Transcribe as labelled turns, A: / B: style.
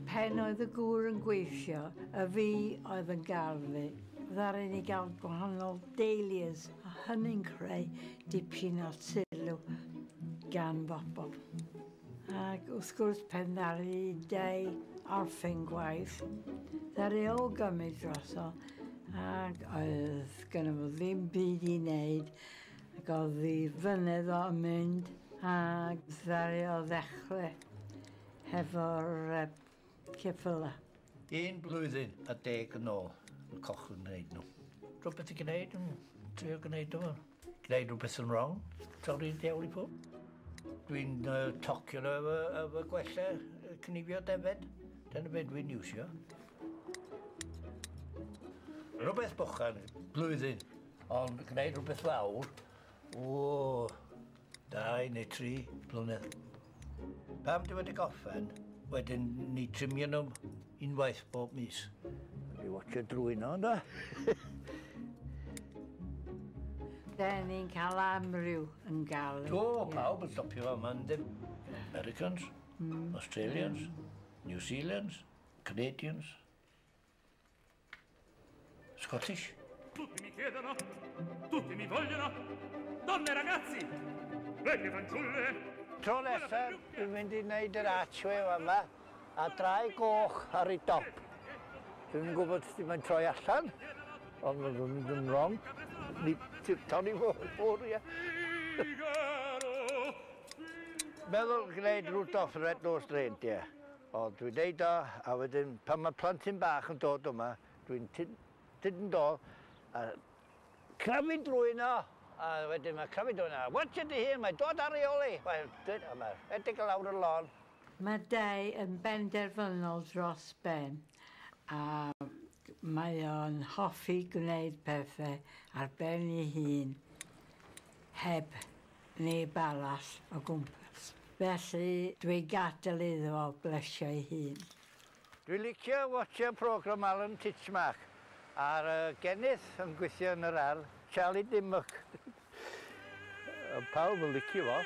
A: Pen oedd y gŵr yn gweithio, a fi oedd yn gardd. Ddaru ni gael gwahanol dahlias, a hynny'n creu dipyn o sylw gan bobl. Ac wrth gwrs pen ddaru deu orffen gwaith, ddaru o gymryd droso, ac oedd gynnu fo ddim byd i wneud, ac oedd hi fynydd o'n mynd, ac ddaru o ddechrau hefo'r ceffyla.
B: 1 blwyddyn a 10 yn ôl, y coch yn gwneud nhw. Rhywbeth i gwneud, yn trio gwneud nhw. Gwneud rhywbeth yn wrong, torri'n diawl i pob. Dwi'n tocio nhw efo gwella cnifio defed. Dyna beth dwi'n iwsio. Rhywbeth bochan, blwyddyn, ond gwneud rhywbeth fawr, 2 neu 3 blynedd. Pam dwi wedi goffen, wedyn ni trimio nhw unwaith bob mis. Wedi watcho drwy nhw, ynddo?
A: Then ni'n cael amryw yn gael.
B: Pawb yn stopio yma yn ddim. Americans, Australians, New Zealands, Canadians, Scottish.
C: Tutti mi chiedono, tutti mi vogliono, donne e ragazzi, vecchie fanciulle.
B: Tro nesaf, dwi'n mynd i wneud yr archway yma, a 2 goch ar ei dop. Dwi'n gwybod sut mae'n troi allan, ond mae'n mynd yn wrong. Toni fawr, ia. Meddwl gwneud rwt off yr red nose draint, ia. Ond dwi'n neud o, a wedyn pan mae plentyn bach yn dod yma, dwi'n tyd yn dod, a crafu drwy yno, a wedyn mae crafu drwy yno. Watch it here, mae dod ar reoli. Wel, yma, edrych lawr y lon.
A: Mae Dei yn benderfynol dros ben, a mae o'n hoffi gwneud pethau ar ben ei hun, heb neb arall o gwmpas. Felly dwi gadael iddo o blesio ei hun.
B: Dwi'n licio watcher program Alan Titchmark a'r gennydd yn gweithio yn yr ardd, Charlie Dimmock. Pawb yn licio fo.